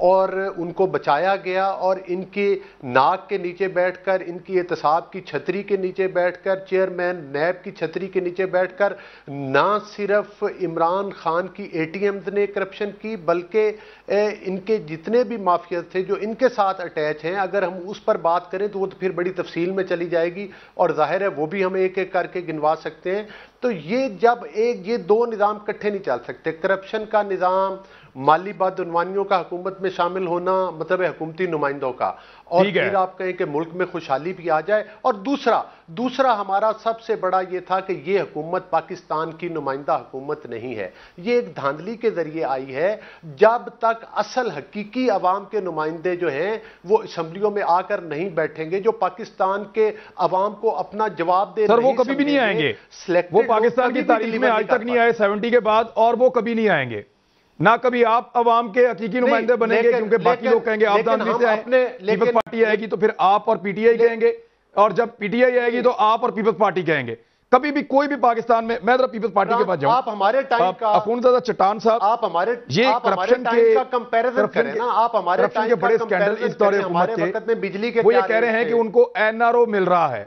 اور ان کو بچایا گیا اور ان کی ناک کے نیچے بیٹھ کر، ان کی احتساب کی چھتری کے نیچے بیٹھ کر، چیئرمین نیب کی چھتری کے نیچے بیٹھ کر نہ صرف عمران خان کی اے ٹی ایمز نے کرپشن کی، بلکہ ان کے جتنے بھی مافیاز تھے جو ان کے ساتھ اٹیچ ہیں، اگر ہم اس پر بات کریں تو وہ تو پھر بڑی تفصیل میں چلی جائے گی اور ظاہر ہے وہ بھی ہم ایک ایک کر کے گنوا سکتے ہیں۔ تو یہ دو نظام کٹھے نہیں چل سکتے۔ کرپشن کا نظام، مالی بدعنوانیوں کا حکومت میں شامل ہونا، مطلب حکومتی نمائندوں کا، اور پھر آپ کہیں کہ ملک میں خوشحالی بھی آ جائے۔ اور دوسرا ہمارا سب سے بڑا یہ تھا کہ یہ حکومت پاکستان کی نمائندہ حکومت نہیں ہے، یہ ایک دھاندلی کے ذریعے آئی ہے۔ جب تک اصل حقیقی عوام کے نمائندے جو ہیں وہ اسمبلیوں میں آ کر نہیں بیٹھیں گے، جو پاکستان کے عوام کو اپنا جواب دے، سر وہ کبھی بھی نہیں آئیں گے، وہ پاکستان کی تاریخ میں آج تک نہیں آئے 70 کے بعد، اور وہ کبھی نہیں آئیں گے، نہ کبھی آپ عوام کے حقیقی نمائندے بنیں گے، کیونکہ باقی لوگ کہیں گے آپ دھاندلی سے آئے، پیپلز پارٹی آئے گی تو پھر آپ اور پی ٹی آئی کہیں گے، اور جب پی ٹی آئی آئے گی تو آپ اور پیپلز پارٹی کہیں گے۔ کبھی بھی کوئی بھی پاکستان میں، میں ذرا پیپلز پارٹی کے پاس جاؤں، آپ ہمارے ٹائم کا، اخونزادہ چٹان صاحب، آپ ہمارے کرپشن ٹائم کا کمپیریزن کریں نا، آپ ہمارے کرپشن کے بڑے سکینڈل اس دور حکومت تھے، وہ یہ کہہ رہے ہیں کہ ان کو این آر او مل رہا ہے۔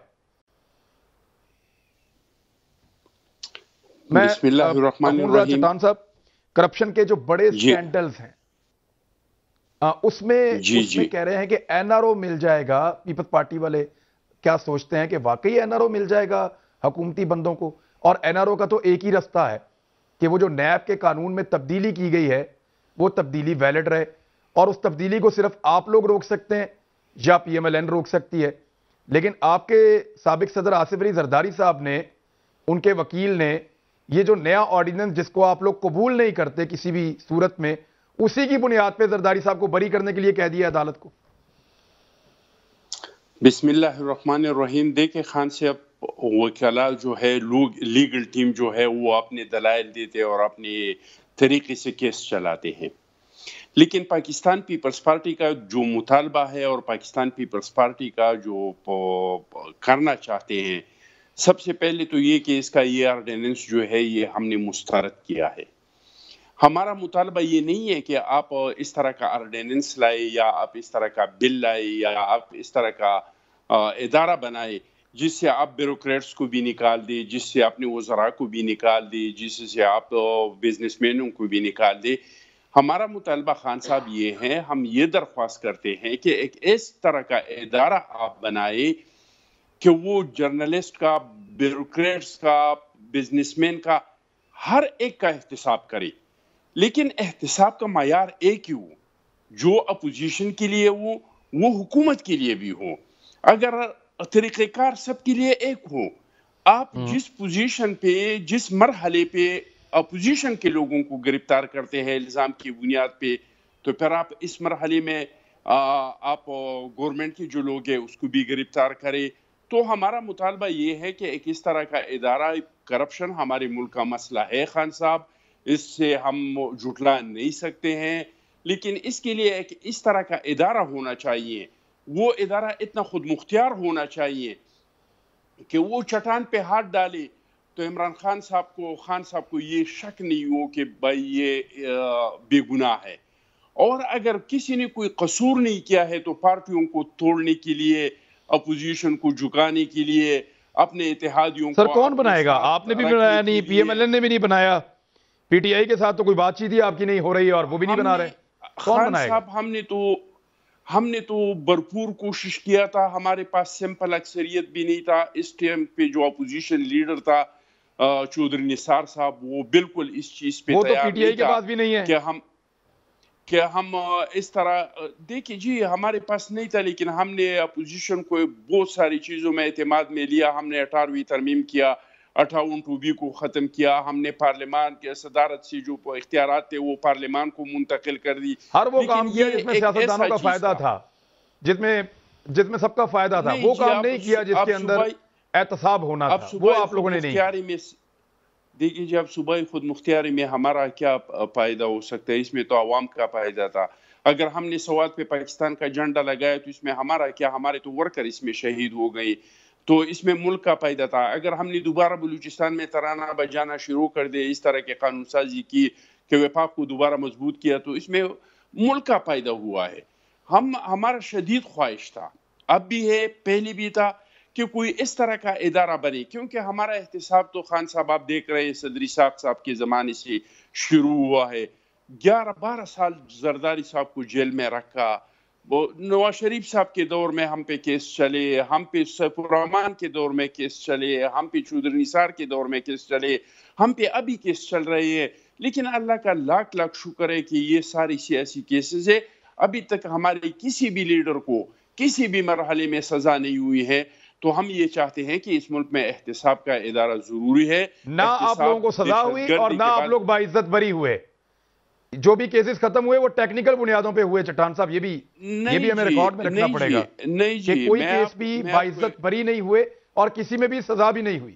بسم اللہ الرحمن الرحیم۔ چٹان صاحب، کرپشن کے جو بڑے سکینڈلز ہیں اس میں کہہ رہے ہیں کہ این آر او مل جائے گا، پیپلز پارٹی والے کیا سوچتے ہیں کہ واقعی این آر او مل جائے گا حکومتی بندوں کو؟ اور این آر او کا تو ایک ہی رستہ ہے کہ وہ جو نیب کے قانون میں تبدیلی کی گئی ہے وہ تبدیلی ویلڈ رہے، اور اس تبدیلی کو صرف آپ لوگ روک سکتے ہیں یا پی ایم ایل این روک سکتی ہے۔ لیکن آپ کے سابق صدر آصف علی زرداری صاحب نے، ان کے وکیل نے، یہ جو نیا آرڈیننس جس کو آپ لوگ قبول نہیں کرتے کسی بھی صورت میں، اسی کی بنیاد پہ زرداری صاحب کو بری کرنے کے لیے کہہ دیا عدالت کو۔ بسم اللہ الرحمن الرحیم۔ دیکھیں خان صاحب، وکلاء جو ہے، لوگ لیگل ٹیم جو ہے وہ اپنے دلائل دیتے اور اپنے طریقے سے کیس چلاتے ہیں، لیکن پاکستان پیپلز پارٹی کا جو مطالبہ ہے اور پاکستان پیپلز پارٹی کا جو کرنا چاہتے ہیں، سب سے پہلے تو یہ کہ اس کا یہ آرڈیننس جو ہے یہ ہم نے مسترد کیا ہے۔ ہمارا مطالبہ یہ نہیں ہے کہ آپ اس طرح کا آرڈیننس لائے یا آپ اس طرح کا بل لائے یا آپ اس طرح کا ادارہ بنائے جس سے آپ بیوروکریٹس کو بھی نکال دے، جس سے اپنے وزراء کو بھی نکال دے، جس سے آپ بزنس مینوں کو بھی نکال دے۔ ہمارا مطالبہ خان صاحب یہ ہے، ہم یہ درخواست کرتے ہیں کہ ایک اس طرح کا ادارہ آپ بنائے کہ وہ جرنلسٹ کا، بیوروکریٹس کا، بزنس مین کا، ہر ایک کا احتساب کرے، لیکن احتساب کا معیار ایک ہی ہو، جو اپوزیشن کے لیے ہو وہ حکومت کے لیے بھی ہو۔ اگر طریقہ کار سب کے لیے ایک ہو، آپ جس پوزیشن پہ، جس مرحلے پہ اپوزیشن کے لوگوں کو گرفتار کرتے ہیں الزام کی بنیاد پہ، تو پھر آپ اس مرحلے میں آپ گورنمنٹ کے جو لوگ ہیں اس کو بھی گرفتار کرے۔ تو ہمارا مطالبہ یہ ہے کہ ایک اس طرح کا ادارہ، کرپشن ہمارے ملک کا مسئلہ ہے خان صاحب، اس سے ہم جھٹلا نہیں سکتے ہیں، لیکن اس کے لیے ایک اس طرح کا ادارہ ہونا چاہیے، وہ ادارہ اتنا خود مختار ہونا چاہیے کہ وہ چٹان پہ ہاتھ ڈالے تو عمران خان صاحب کو یہ شک نہیں ہو کہ بھائی یہ بے گناہ ہے، اور اگر کسی نے کوئی قصور نہیں کیا ہے تو پارٹیوں کو توڑنے کے لیے، اپوزیشن کو جھکانے کے لیے، اپنے اتحادیوں کو۔ سر کون بنائے گا؟ آپ نے بھی بنایا نہیں، پی ایم ایل این نے بھی نہیں بنایا، پی ٹی آئی کے ساتھ تو کوئی بات چیت ہی آپ کی نہیں ہو رہی ہے اور وہ بھی نہیں بنا رہے، کون بنائے گا؟ ہم نے تو بھرپور کوشش کیا تھا، ہمارے پاس سمپل اکثریت بھی نہیں تھا اس ٹائم پہ۔ جو اپوزیشن لیڈر تھا چودھری نثار صاحب، وہ بالکل اس چیز پہ تیار نہیں تھا کہ ہم اس طرح، دیکھیں جی ہمارے پاس نہیں تھا، لیکن ہم نے اپوزیشن کو بہت ساری چیزوں میں اعتماد میں لیا۔ ہم نے 18ویں ترمیم کیا، 58 کو ختم کیا، ہم نے پارلیمان کے صدارت سے جو اختیارات تھے وہ پارلیمان کو منتقل کر دی۔ ہر وہ کام کیا جس میں سیاستدانوں کا فائدہ تھا، جس میں سب کا فائدہ تھا، وہ کام نہیں کیا جس کے اندر احتساب ہونا تھا، وہ آپ لوگوں نے نہیں کیا۔ دیکھیے جی، اب صوبائی خود مختاری میں ہمارا کیا فائدہ ہو سکتا ہے؟ اس میں تو عوام کا فائدہ تھا۔ اگر ہم نے سوات پہ پاکستان کا جھنڈا لگایا تو اس میں ہمارا کیا؟ ہمارے تو ورکر اس میں شہید ہو گئے، تو اس میں ملک کا فائدہ تھا۔ اگر ہم نے دوبارہ بلوچستان میں ترانہ بجانا شروع کر دے، اس طرح کے قانون سازی کی کہ وفاق کو دوبارہ مضبوط کیا، تو اس میں ملک کا پیدا ہوا ہے. ہمارا شدید خواہش تھا, اب بھی ہے, پہلے بھی تھا, کہ کوئی اس طرح کا ادارہ بنے, کیونکہ ہمارا احتساب تو خان صاحب آپ دیکھ رہے ہیں صدری صاحب کے زمانے سے شروع ہوا ہے. 11-12 سال زرداری صاحب کو جیل میں رکھا, نواز شریف صاحب کے دور میں ہم پہ کیس چلے, ہم پہ سیف الرحمان کے دور میں کیس چلے, ہم پہ چودھری نثار کے دور میں کیس چلے, ہم پہ ابھی کیس چل رہے ہیں. لیکن اللہ کا لاکھ لاکھ شکر ہے کہ یہ ساری سیاسی کیسز ہے, ابھی تک ہمارے کسی بھی لیڈر کو کسی بھی مرحلے میں سزا نہیں ہوئی ہے. تو ہم یہ چاہتے ہیں کہ اس ملک میں احتساب کا ادارہ ضروری ہے. نہ آپ لوگوں کو سزا ہوئی اور نہ آپ لوگ باعزت بری ہوئے. جو بھی کیسز ختم ہوئے وہ ٹیکنیکل بنیادوں پہ ہوئے. چٹان صاحب یہ بھی ہمیں ریکارڈ میں رکھنا پڑے گا کہ کوئی کیس بھی باعزت بری نہیں ہوئے اور کسی میں بھی سزا بھی نہیں ہوئی.